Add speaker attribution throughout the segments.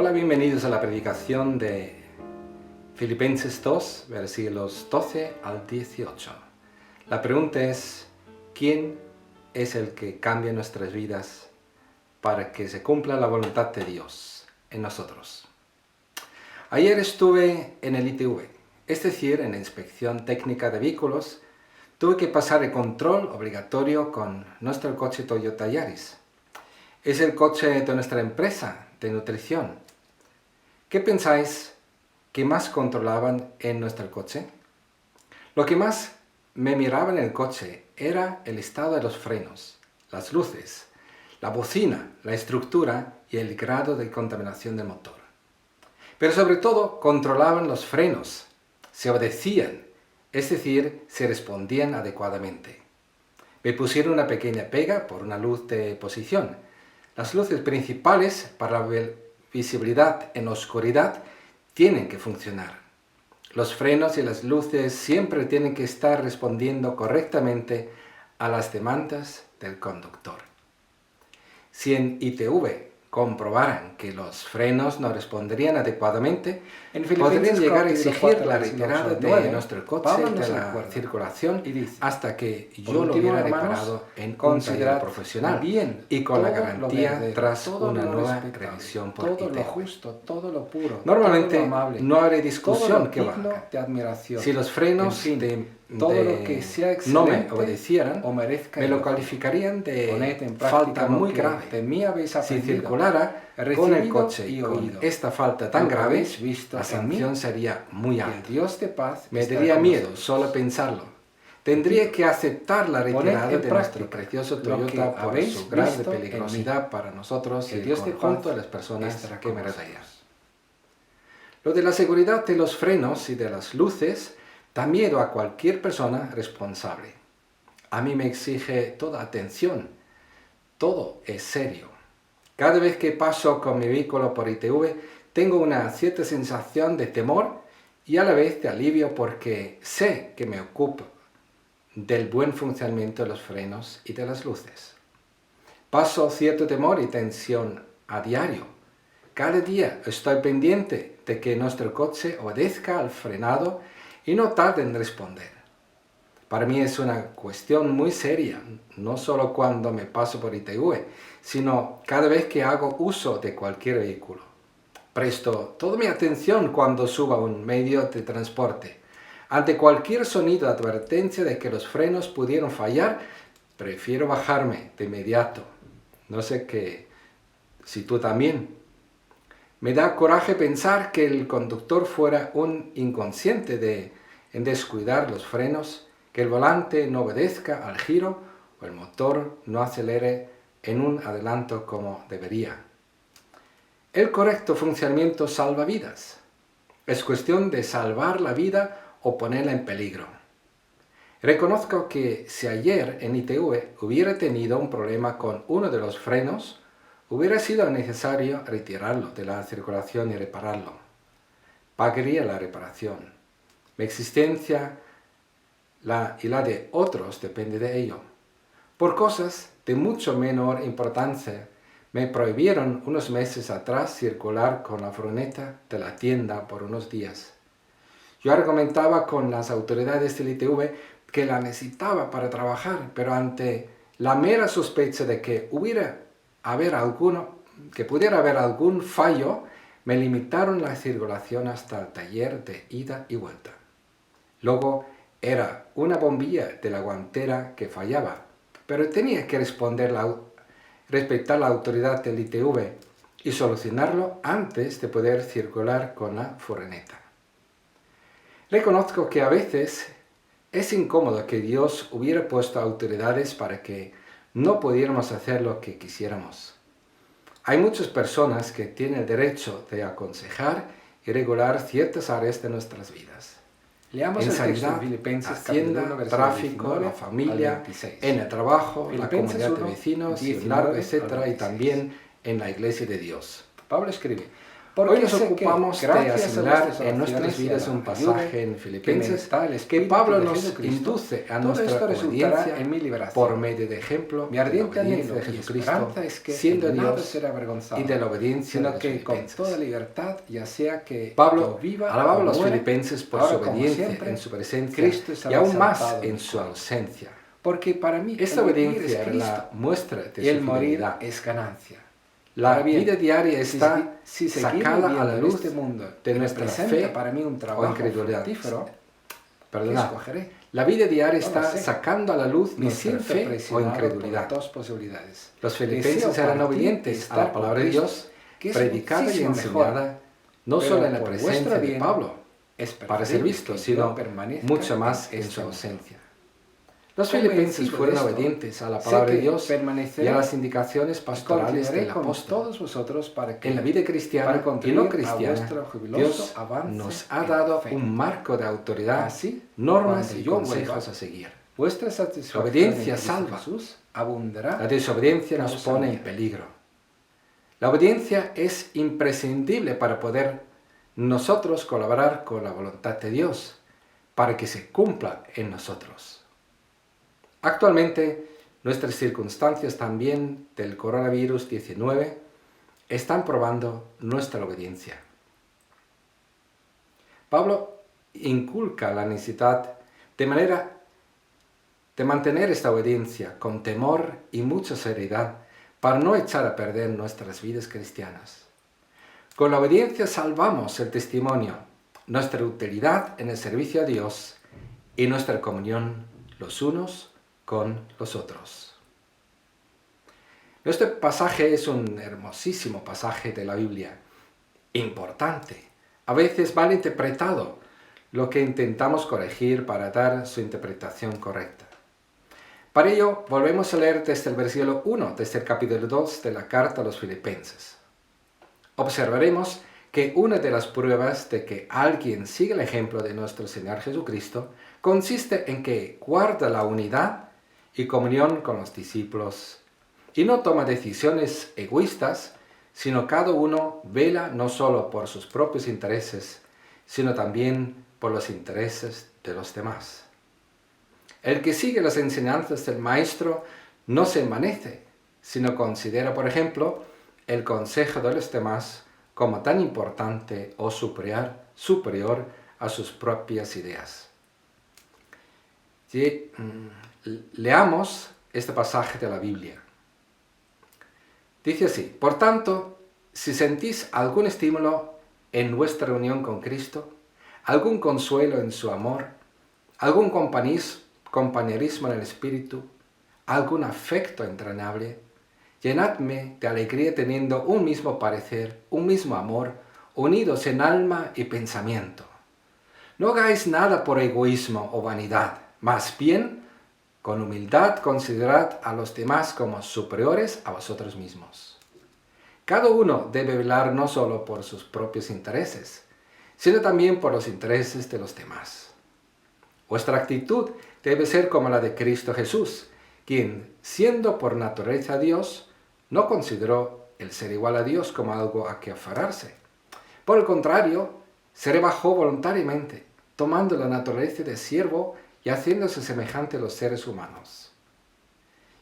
Speaker 1: Hola, bienvenidos a la predicación de Filipenses 2, versículos 12 al 18. La pregunta es, ¿quién es el que cambia nuestras vidas para que se cumpla la voluntad de Dios en nosotros? Ayer estuve en el ITV, es decir, en la inspección técnica de vehículos. Tuve que pasar el control obligatorio con nuestro coche Toyota Yaris. Es el coche de nuestra empresa de nutrición. ¿Qué pensáis que más controlaban en nuestro coche? Lo que más me miraba en el coche era el estado de los frenos, las luces, la bocina, la estructura y el grado de contaminación del motor. Pero sobre todo controlaban los frenos, se obedecían, es decir, se respondían adecuadamente. Me pusieron una pequeña pega por una luz de posición. Las luces principales para la visibilidad en la oscuridad tienen que funcionar. Los frenos y las luces siempre tienen que estar respondiendo correctamente a las demandas del conductor. Si en ITV comprobaran que los frenos no responderían adecuadamente, podrían llegar a exigir la retirada de nuestro coche de la circulación hasta que yo lo hubiera reparado en un taller profesional y con la garantía tras una nueva revisión por ITV. Normalmente no habrá discusión que valga. Si los frenos no me obedecieran, me lo calificarían de falta muy grave. Si circulara con el coche y con esta falta tan grave, la sanción sería muy alta. Me daría miedo solo pensarlo. Tendría que aceptar la retirada de nuestro precioso Toyota por su grado de peligrosidad para nosotros y el conjunto de las personas que me rodean. Lo de la seguridad de los frenos y de las luces da miedo a cualquier persona responsable. A mí me exige toda atención. Todo es serio. Cada vez que paso con mi vehículo por ITV, tengo una cierta sensación de temor y a la vez de alivio porque sé que me ocupo del buen funcionamiento de los frenos y de las luces. Paso cierto temor y tensión a diario. Cada día estoy pendiente de que nuestro coche obedezca al frenado y no tarde en responder. Para mí es una cuestión muy seria, no solo cuando me paso por ITV, sino cada vez que hago uso de cualquier vehículo. Presto toda mi atención cuando subo a un medio de transporte. Ante cualquier sonido de advertencia de que los frenos pudieron fallar, prefiero bajarme de inmediato. No sé si tú también. Me da coraje pensar que el conductor fuera un inconsciente en descuidar los frenos, que el volante no obedezca al giro o el motor no acelere en un adelanto como debería. El correcto funcionamiento salva vidas. Es cuestión de salvar la vida o ponerla en peligro. Reconozco que si ayer en ITV hubiera tenido un problema con uno de los frenos, hubiera sido necesario retirarlo de la circulación y repararlo. Pagaría la reparación. Mi existencia y la de otros depende de ello. Por cosas de mucho menor importancia, me prohibieron unos meses atrás circular con la furgoneta de la tienda por unos días. Yo argumentaba con las autoridades del ITV que la necesitaba para trabajar, pero ante la mera sospecha de que pudiera haber algún fallo, me limitaron la circulación hasta el taller de ida y vuelta. Luego era una bombilla de la guantera que fallaba, pero tenía que respetar la autoridad del ITV y solucionarlo antes de poder circular con la furgoneta. Reconozco que a veces es incómodo que Dios hubiera puesto autoridades para que no pudiéramos hacer lo que quisiéramos. Hay muchas personas que tienen el derecho de aconsejar y regular ciertas áreas de nuestras vidas.
Speaker 2: Leamos
Speaker 1: en
Speaker 2: el
Speaker 1: sanidad,
Speaker 2: Filipenses,
Speaker 1: Hacienda, tráfico, la familia, en el trabajo, la comunidad de vecinos, etc., y también en la iglesia de Dios.
Speaker 2: Pablo escribe:
Speaker 1: Hoy nos ocupamos de asimilar en nuestras vidas un pasaje en Filipenses que Pablo nos induce a nuestra obediencia por medio de ejemplo mi ardiente anhelo de Jesucristo, es que siendo Dios y de la obediencia, sino que con toda libertad, ya sea que Pablo alababa a los filipenses por su obediencia en su presencia y aún más en su ausencia. Porque para mí esta obediencia era la muestra de su fidelidad. Es ganancia. La vida diaria está sacada a la luz de nuestra fe para mí un trabajo o incredulidad. La vida diaria está sacando a la luz nuestra fe o incredulidad. Dos posibilidades. Los filipenses eran obedientes a la palabra de Dios, predicada y enseñada, no solo en la presencia de Pablo, para ser visto, sino mucho más en su ausencia. Los filipenses fueron obedientes a la palabra de Dios y a las indicaciones pastorales del apóstol. Todos vosotros para que en la vida cristiana y no cristiana, Dios nos ha dado un marco de autoridad, normas y consejos a seguir. Vuestra obediencia salva, la desobediencia nos pone en peligro. La obediencia es imprescindible para poder nosotros colaborar con la voluntad de Dios, para que se cumpla en nosotros. Actualmente, nuestras circunstancias también del coronavirus 19 están probando nuestra obediencia. Pablo inculca la necesidad de mantener esta obediencia con temor y mucha seriedad para no echar a perder nuestras vidas cristianas. Con la obediencia salvamos el testimonio, nuestra utilidad en el servicio a Dios y nuestra comunión los unos con los otros. Este pasaje es un hermosísimo pasaje de la Biblia, importante, a veces mal interpretado, lo que intentamos corregir para dar su interpretación correcta. Para ello, volvemos a leer desde el versículo 1, desde el capítulo 2 de la carta a los Filipenses. Observaremos que una de las pruebas de que alguien sigue el ejemplo de nuestro Señor Jesucristo consiste en que guarda la unidad y comunión con los discípulos, y no toma decisiones egoístas, sino cada uno vela no solo por sus propios intereses, sino también por los intereses de los demás. El que sigue las enseñanzas del Maestro no se envanece, sino considera, por ejemplo, el consejo de los demás como tan importante o superior a sus propias ideas. Leamos este pasaje de la Biblia. Dice así: por tanto, si sentís algún estímulo en vuestra unión con Cristo, algún consuelo en su amor, algún compañerismo en el Espíritu, algún afecto entrañable, llenadme de alegría teniendo un mismo parecer, un mismo amor, unidos en alma y pensamiento. No hagáis nada por egoísmo o vanidad, más bien, con humildad considerad a los demás como superiores a vosotros mismos. Cada uno debe velar no solo por sus propios intereses, sino también por los intereses de los demás. Vuestra actitud debe ser como la de Cristo Jesús, quien, siendo por naturaleza Dios, no consideró el ser igual a Dios como algo a que aferrarse. Por el contrario, se rebajó voluntariamente, tomando la naturaleza de siervo y haciéndose semejante a los seres humanos.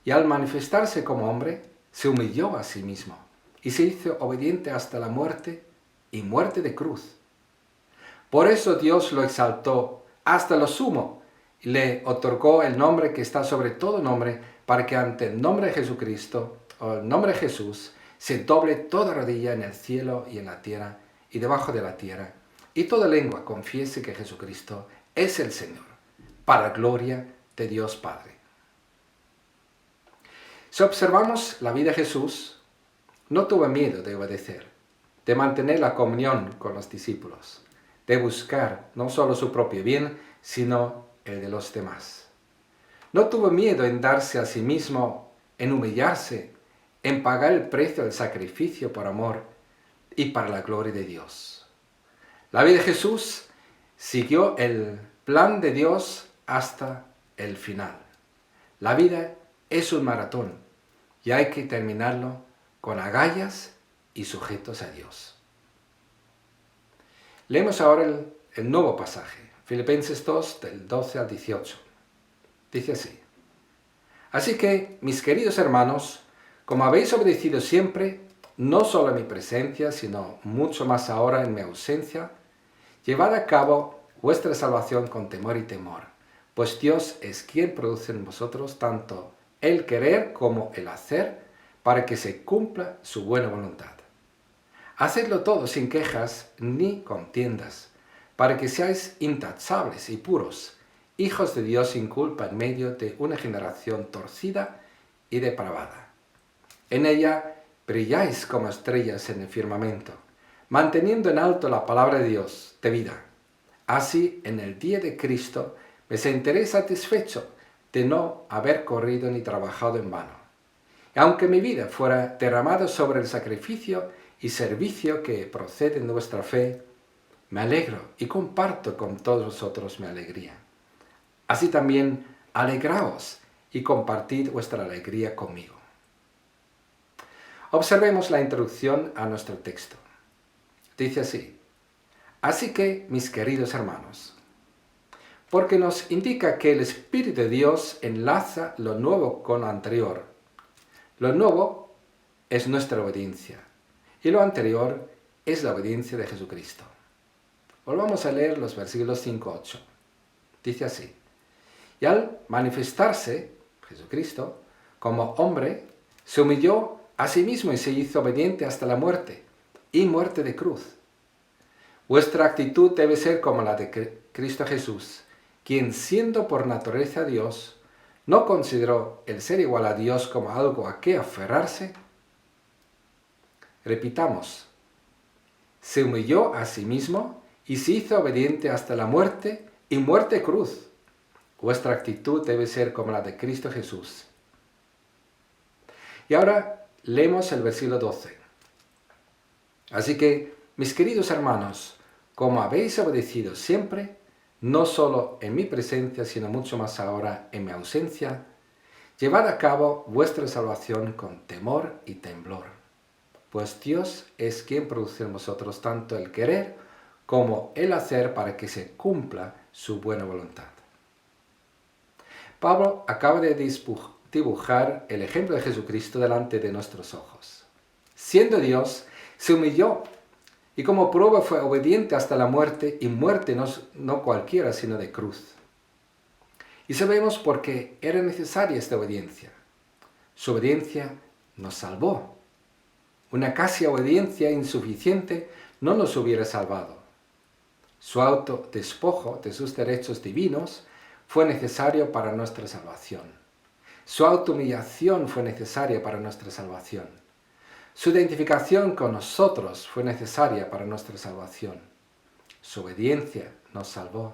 Speaker 1: Y al manifestarse como hombre, se humilló a sí mismo y se hizo obediente hasta la muerte y muerte de cruz. Por eso Dios lo exaltó hasta lo sumo y le otorgó el nombre que está sobre todo nombre, para que ante el nombre de Jesucristo, o el nombre de Jesús, se doble toda rodilla en el cielo y en la tierra y debajo de la tierra, y toda lengua confiese que Jesucristo es el Señor, para gloria de Dios Padre. Si observamos la vida de Jesús, no tuvo miedo de obedecer, de mantener la comunión con los discípulos, de buscar no solo su propio bien, sino el de los demás. No tuvo miedo en darse a sí mismo, en humillarse, en pagar el precio del sacrificio por amor y para la gloria de Dios. La vida de Jesús siguió el plan de Dios hasta el final. La vida es un maratón y hay que terminarlo con agallas y sujetos a Dios. Leemos ahora el nuevo pasaje, Filipenses 2, del 12 al 18. Dice así: Así que, mis queridos hermanos, como habéis obedecido siempre, no solo en mi presencia, sino mucho más ahora en mi ausencia, llevad a cabo vuestra salvación con temor y temor, pues Dios es quien produce en vosotros tanto el querer como el hacer para que se cumpla su buena voluntad. Hacedlo todo sin quejas ni contiendas, para que seáis intachables y puros, hijos de Dios sin culpa en medio de una generación torcida y depravada. En ella brilláis como estrellas en el firmamento, manteniendo en alto la palabra de Dios de vida. Así, en el día de Cristo, me sentiré satisfecho de no haber corrido ni trabajado en vano. Y aunque mi vida fuera derramada sobre el sacrificio y servicio que procede de vuestra fe, me alegro y comparto con todos vosotros mi alegría. Así también, alegraos y compartid vuestra alegría conmigo. Observemos la introducción a nuestro texto. Dice así: Así que, mis queridos hermanos, porque nos indica que el Espíritu de Dios enlaza lo nuevo con lo anterior. Lo nuevo es nuestra obediencia y lo anterior es la obediencia de Jesucristo. Volvamos a leer los versículos 5-8. Dice así: Y al manifestarse Jesucristo como hombre, se humilló a sí mismo y se hizo obediente hasta la muerte, y muerte de cruz. Vuestra actitud debe ser como la de Cristo Jesús, quien, siendo por naturaleza Dios, no consideró el ser igual a Dios como algo a que aferrarse. Repitamos: se humilló a sí mismo y se hizo obediente hasta la muerte, y muerte de cruz. Vuestra actitud debe ser como la de Cristo Jesús. Y ahora leemos el versículo 12. Así que, mis queridos hermanos, como habéis obedecido siempre, no solo en mi presencia, sino mucho más ahora en mi ausencia, llevad a cabo vuestra salvación con temor y temblor, pues Dios es quien produce en vosotros tanto el querer como el hacer para que se cumpla su buena voluntad. Pablo acaba de dibujar el ejemplo de Jesucristo delante de nuestros ojos. Siendo Dios, se humilló y como prueba fue obediente hasta la muerte, y muerte no cualquiera, sino de cruz. Y sabemos por qué era necesaria esta obediencia. Su obediencia nos salvó. Una casi obediencia insuficiente no nos hubiera salvado. Su autodespojo de sus derechos divinos fue necesario para nuestra salvación. Su autohumillación fue necesaria para nuestra salvación. Su identificación con nosotros fue necesaria para nuestra salvación. Su obediencia nos salvó.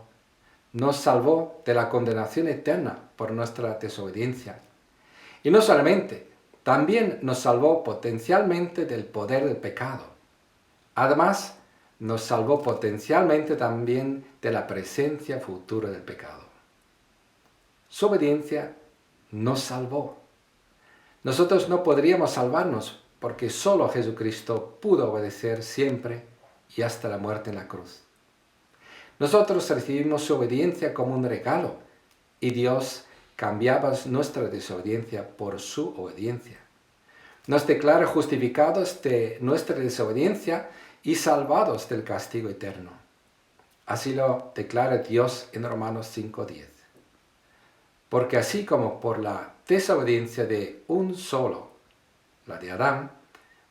Speaker 1: Nos salvó de la condenación eterna por nuestra desobediencia. Y no solamente, también nos salvó potencialmente del poder del pecado. Además, nos salvó potencialmente también de la presencia futura del pecado. Su obediencia nos salvó. Nosotros no podríamos salvarnos porque solo Jesucristo pudo obedecer siempre y hasta la muerte en la cruz. Nosotros recibimos su obediencia como un regalo y Dios cambiaba nuestra desobediencia por su obediencia. Nos declara justificados de nuestra desobediencia y salvados del castigo eterno. Así lo declara Dios en Romanos 5:10. Porque así como por la desobediencia de un solo, la de Adán,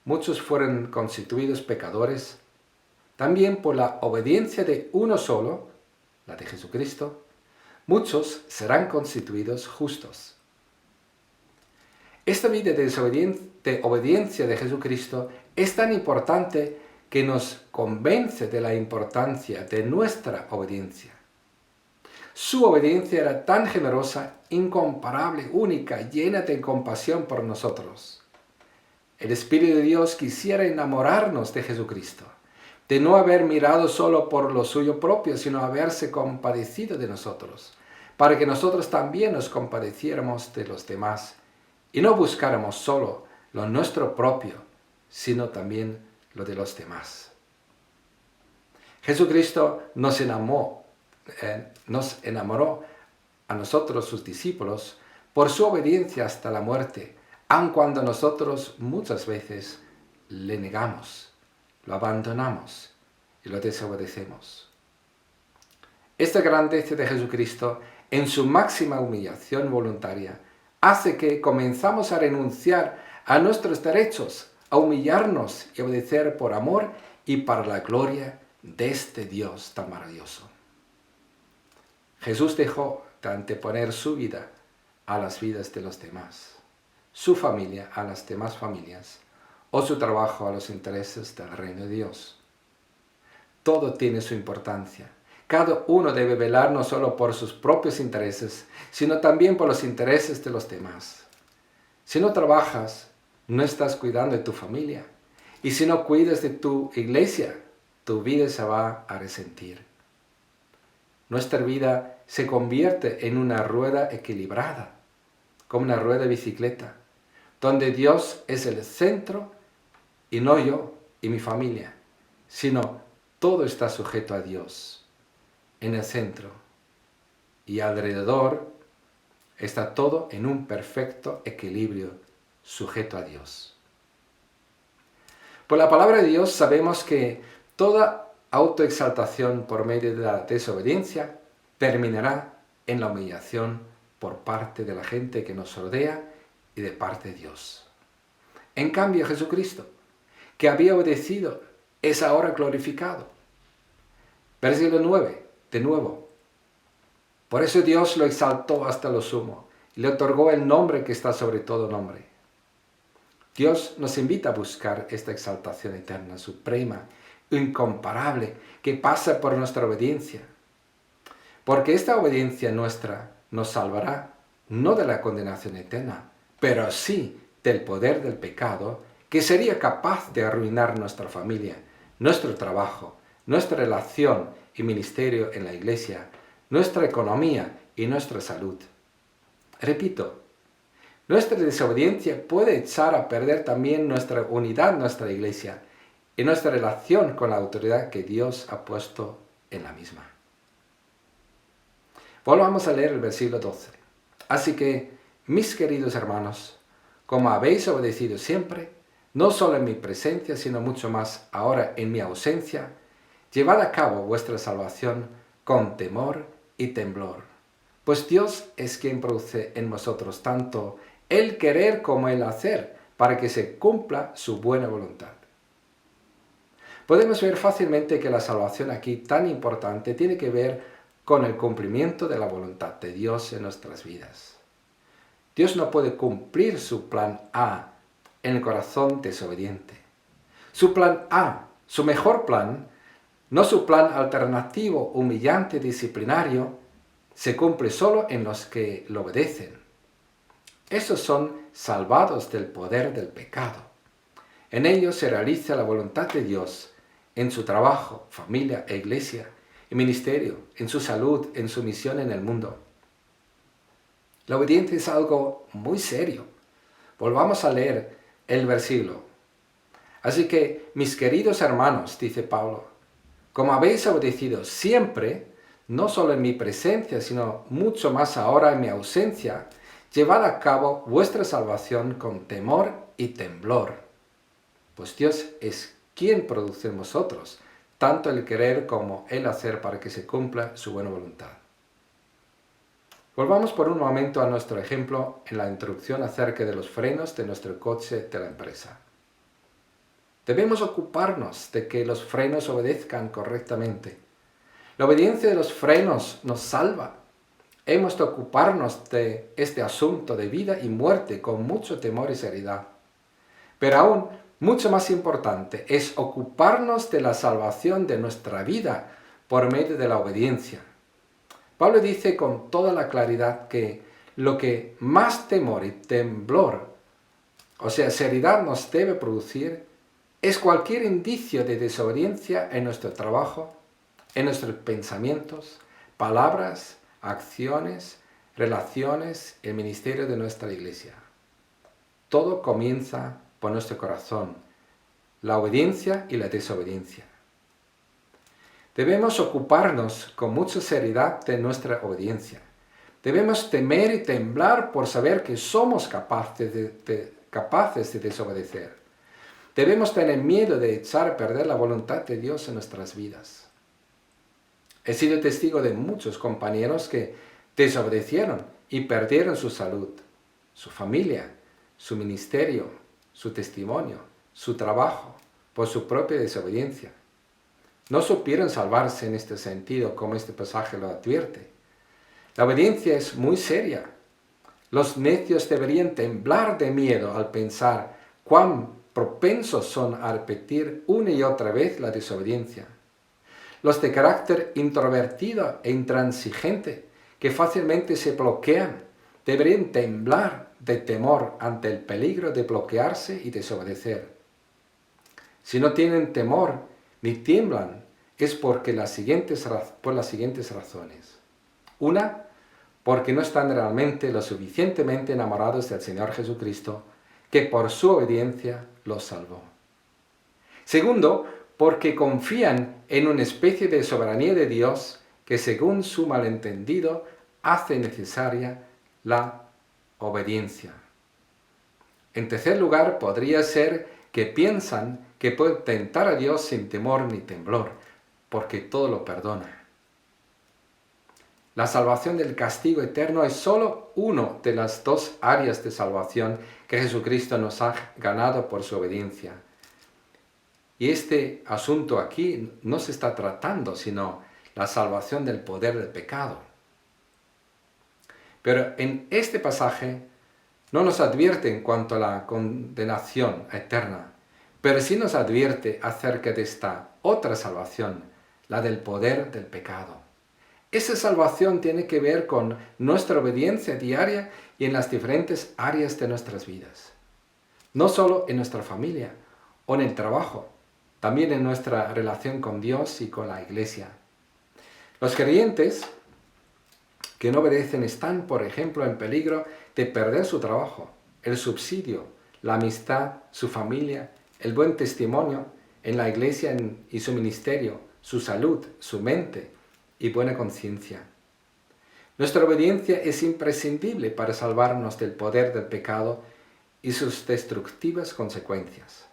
Speaker 1: muchos fueron constituidos pecadores, también por la obediencia de uno solo, la de Jesucristo, muchos serán constituidos justos. Esta vida de obediencia de Jesucristo es tan importante que nos convence de la importancia de nuestra obediencia. Su obediencia era tan generosa, incomparable, única, llena de compasión por nosotros. El Espíritu de Dios quisiera enamorarnos de Jesucristo, de no haber mirado solo por lo suyo propio, sino haberse compadecido de nosotros, para que nosotros también nos compadeciéramos de los demás y no buscáramos solo lo nuestro propio, sino también lo de los demás. Jesucristo nos enamoró a nosotros, sus discípulos, por su obediencia hasta la muerte, aun cuando nosotros muchas veces le negamos, lo abandonamos y lo desobedecemos. Esta grandeza de Jesucristo, en su máxima humillación voluntaria, hace que comenzamos a renunciar a nuestros derechos, a humillarnos y obedecer por amor y para la gloria de este Dios tan maravilloso. Jesús dejó de anteponer su vida a las vidas de los demás, su familia a las demás familias, o su trabajo a los intereses del reino de Dios. Todo tiene su importancia. Cada uno debe velar no solo por sus propios intereses, sino también por los intereses de los demás. Si no trabajas, no estás cuidando de tu familia. Y si no cuidas de tu iglesia, tu vida se va a resentir. Nuestra vida se convierte en una rueda equilibrada, como una rueda de bicicleta, donde Dios es el centro y no yo y mi familia, sino todo está sujeto a Dios en el centro y alrededor está todo en un perfecto equilibrio sujeto a Dios. Por la palabra de Dios sabemos que toda autoexaltación por medio de la desobediencia terminará en la humillación por parte de la gente que nos rodea y de parte de Dios. En cambio, Jesucristo, que había obedecido, es ahora glorificado. Versículo 9, de nuevo. Por eso Dios lo exaltó hasta lo sumo y le otorgó el nombre que está sobre todo nombre. Dios nos invita a buscar esta exaltación eterna, suprema, incomparable, que pasa por nuestra obediencia. Porque esta obediencia nuestra nos salvará no de la condenación eterna, pero sí del poder del pecado, que sería capaz de arruinar nuestra familia, nuestro trabajo, nuestra relación y ministerio en la iglesia, nuestra economía y nuestra salud. Repito, nuestra desobediencia puede echar a perder también nuestra unidad en nuestra iglesia y nuestra relación con la autoridad que Dios ha puesto en la misma. Volvamos a leer el versículo 12. Así que, mis queridos hermanos, como habéis obedecido siempre, no solo en mi presencia, sino mucho más ahora en mi ausencia, llevad a cabo vuestra salvación con temor y temblor. Pues Dios es quien produce en vosotros tanto el querer como el hacer, para que se cumpla su buena voluntad. Podemos ver fácilmente que la salvación aquí tan importante tiene que ver con el cumplimiento de la voluntad de Dios en nuestras vidas. Dios no puede cumplir su plan A en el corazón desobediente. Su plan A, su mejor plan, no su plan alternativo, humillante, disciplinario, se cumple solo en los que lo obedecen. Esos son salvados del poder del pecado. En ellos se realiza la voluntad de Dios en su trabajo, familia e iglesia, en ministerio, en su salud, en su misión en el mundo. La obediencia es algo muy serio. Volvamos a leer el versículo. Así que, mis queridos hermanos, dice Pablo, como habéis obedecido siempre, no solo en mi presencia, sino mucho más ahora en mi ausencia, llevad a cabo vuestra salvación con temor y temblor. Pues Dios es quien produce en vosotros tanto el querer como el hacer para que se cumpla su buena voluntad. Volvamos por un momento a nuestro ejemplo en la introducción acerca de los frenos de nuestro coche de la empresa. Debemos ocuparnos de que los frenos obedezcan correctamente. La obediencia de los frenos nos salva. Hemos de ocuparnos de este asunto de vida y muerte con mucho temor y seriedad. Pero aún mucho más importante es ocuparnos de la salvación de nuestra vida por medio de la obediencia. Pablo dice con toda la claridad que lo que más temor y temblor, o sea, seriedad nos debe producir, es cualquier indicio de desobediencia en nuestro trabajo, en nuestros pensamientos, palabras, acciones, relaciones, el ministerio de nuestra iglesia. Todo comienza por nuestro corazón, la obediencia y la desobediencia. Debemos ocuparnos con mucha seriedad de nuestra obediencia. Debemos temer y temblar por saber que somos capaces de desobedecer. Debemos tener miedo de echar a perder la voluntad de Dios en nuestras vidas. He sido testigo de muchos compañeros que desobedecieron y perdieron su salud, su familia, su ministerio, su testimonio, su trabajo, por su propia desobediencia. No supieron salvarse en este sentido, como este pasaje lo advierte. La obediencia es muy seria. Los necios deberían temblar de miedo al pensar cuán propensos son a repetir una y otra vez la desobediencia. Los de carácter introvertido e intransigente, que fácilmente se bloquean, deberían temblar de temor ante el peligro de bloquearse y desobedecer. Si no tienen temor ni tiemblan, es por las siguientes razones. Una, porque no están realmente lo suficientemente enamorados del Señor Jesucristo, que por su obediencia los salvó. Segundo, porque confían en una especie de soberanía de Dios que, según su malentendido, hace necesaria la obediencia. En tercer lugar, podría ser que piensan que pueden tentar a Dios sin temor ni temblor, porque todo lo perdona. La salvación del castigo eterno es solo una de las dos áreas de salvación que Jesucristo nos ha ganado por su obediencia. Y este asunto aquí no se está tratando, sino la salvación del poder del pecado. Pero en este pasaje no nos advierte en cuanto a la condenación eterna, pero sí nos advierte acerca de esta otra salvación, la del poder del pecado. Esa salvación tiene que ver con nuestra obediencia diaria y en las diferentes áreas de nuestras vidas. No solo en nuestra familia o en el trabajo, también en nuestra relación con Dios y con la Iglesia. Los creyentes que no obedecen están, por ejemplo, en peligro de perder su trabajo, el subsidio, la amistad, su familia, el buen testimonio en la Iglesia y su ministerio, su salud, su mente y buena conciencia. Nuestra obediencia es imprescindible para salvarnos del poder del pecado y sus destructivas consecuencias.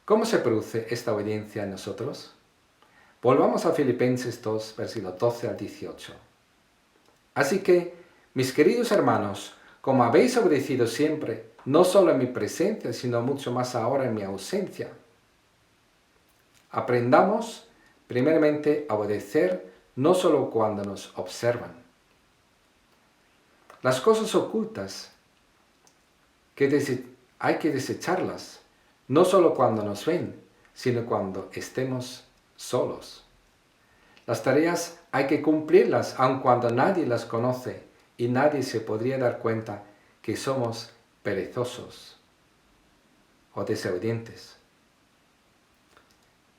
Speaker 1: ¿Cómo se produce esta obediencia en nosotros? Volvamos a Filipenses 2, versículos 12 al 18. Así que, mis queridos hermanos, como habéis obedecido siempre, no solo en mi presencia, sino mucho más ahora en mi ausencia, aprendamos primeramente a obedecer no solo cuando nos observan. Las cosas ocultas hay que desecharlas, no solo cuando nos ven, sino cuando estemos solos. Las tareas hay que cumplirlas aun cuando nadie las conoce y nadie se podría dar cuenta que somos perezosos o desobedientes.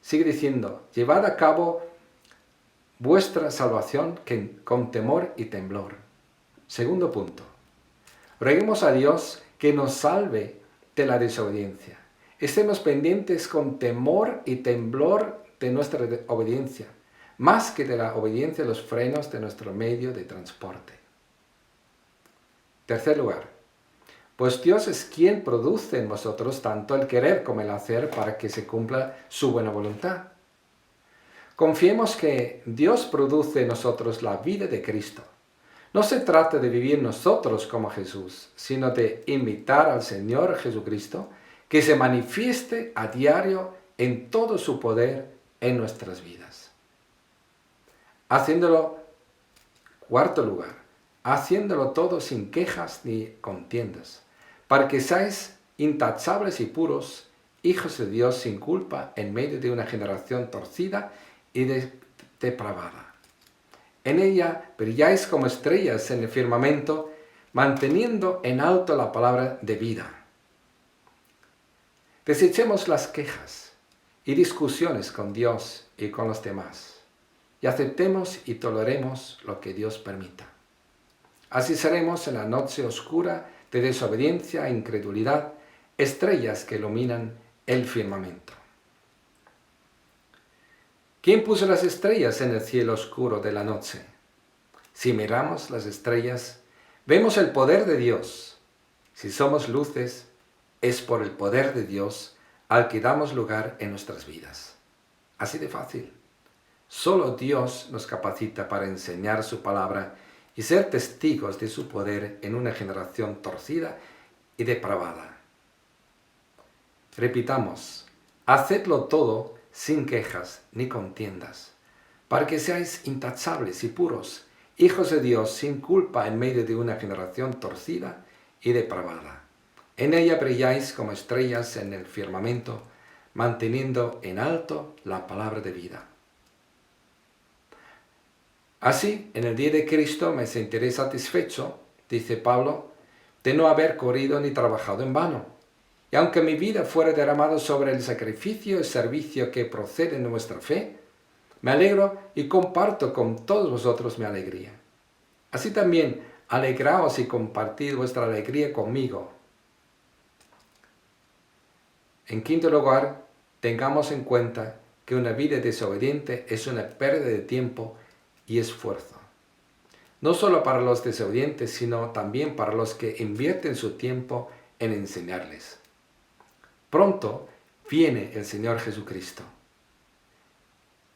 Speaker 1: Sigue diciendo, llevad a cabo vuestra salvación con temor y temblor. Segundo punto, roguemos a Dios que nos salve de la desobediencia. Estemos pendientes con temor y temblor de nuestra obediencia, más que de la obediencia a los frenos de nuestro medio de transporte. Tercer lugar, pues Dios es quien produce en vosotros tanto el querer como el hacer para que se cumpla su buena voluntad. Confiemos que Dios produce en nosotros la vida de Cristo. No se trata de vivir nosotros como Jesús, sino de invitar al Señor Jesucristo que se manifieste a diario en todo su poder en nuestras vidas. Cuarto lugar, haciéndolo todo sin quejas ni contiendas, para que seáis intachables y puros, hijos de Dios sin culpa en medio de una generación torcida y depravada. En ella brilláis como estrellas en el firmamento, manteniendo en alto la palabra de vida. Desechemos las quejas y discusiones con Dios y con los demás, y aceptemos y toleremos lo que Dios permita. Así seremos en la noche oscura de desobediencia e incredulidad, estrellas que iluminan el firmamento. ¿Quién puso las estrellas en el cielo oscuro de la noche? Si miramos las estrellas, vemos el poder de Dios. Si somos luces, es por el poder de Dios al que damos lugar en nuestras vidas. Así de fácil. Solo Dios nos capacita para enseñar su palabra y ser testigos de su poder en una generación torcida y depravada. Repitamos, hacedlo todo sin quejas ni contiendas, para que seáis intachables y puros, hijos de Dios sin culpa en medio de una generación torcida y depravada. En ella brilláis como estrellas en el firmamento, manteniendo en alto la palabra de vida. Así, en el día de Cristo me sentiré satisfecho, dice Pablo, de no haber corrido ni trabajado en vano. Y aunque mi vida fuera derramada sobre el sacrificio y servicio que procede de nuestra fe, me alegro y comparto con todos vosotros mi alegría. Así también, alegraos y compartid vuestra alegría conmigo. En quinto lugar, tengamos en cuenta que una vida desobediente es una pérdida de tiempo y esfuerzo. No solo para los desobedientes, sino también para los que invierten su tiempo en enseñarles. Pronto viene el Señor Jesucristo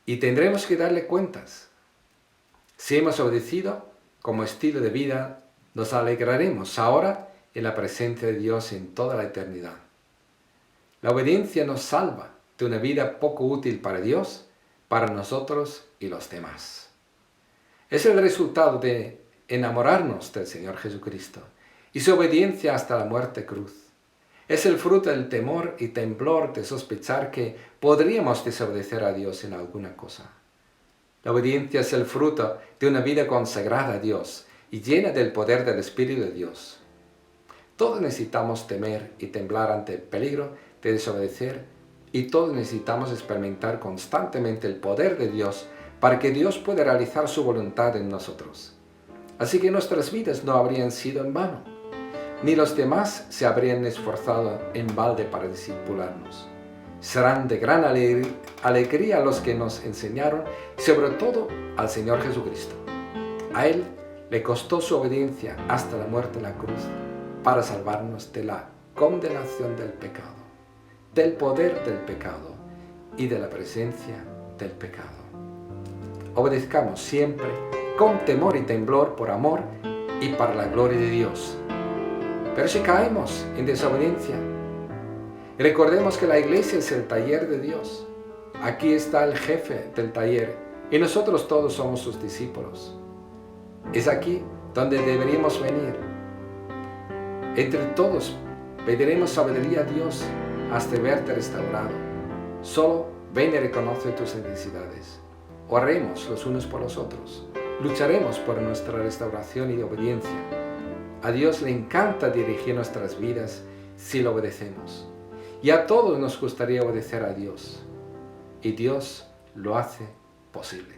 Speaker 1: y tendremos que darle cuentas. Si hemos obedecido como estilo de vida, nos alegraremos ahora en la presencia de Dios en toda la eternidad. La obediencia nos salva de una vida poco útil para Dios, para nosotros y los demás. Es el resultado de enamorarnos del Señor Jesucristo y su obediencia hasta la muerte cruz. Es el fruto del temor y temblor de sospechar que podríamos desobedecer a Dios en alguna cosa. La obediencia es el fruto de una vida consagrada a Dios y llena del poder del Espíritu de Dios. Todos necesitamos temer y temblar ante el peligro de desobedecer y todos necesitamos experimentar constantemente el poder de Dios para que Dios pueda realizar su voluntad en nosotros. Así que nuestras vidas no habrían sido en vano, ni los demás se habrían esforzado en balde para discipularnos. Serán de gran alegría los que nos enseñaron, sobre todo al Señor Jesucristo. A Él le costó su obediencia hasta la muerte en la cruz para salvarnos de la condenación del pecado, del poder del pecado y de la presencia del pecado. Obedezcamos siempre con temor y temblor por amor y para la gloria de Dios. Pero si caemos en desobediencia, recordemos que la iglesia es el taller de Dios. Aquí está el jefe del taller y nosotros todos somos sus discípulos. Es aquí donde deberíamos venir. Entre todos pediremos sabiduría a Dios hasta verte restaurado. Solo ven y reconoce tus necesidades. Oremos los unos por los otros. Lucharemos por nuestra restauración y obediencia. A Dios le encanta dirigir nuestras vidas si lo obedecemos. Y a todos nos gustaría obedecer a Dios. Y Dios lo hace posible.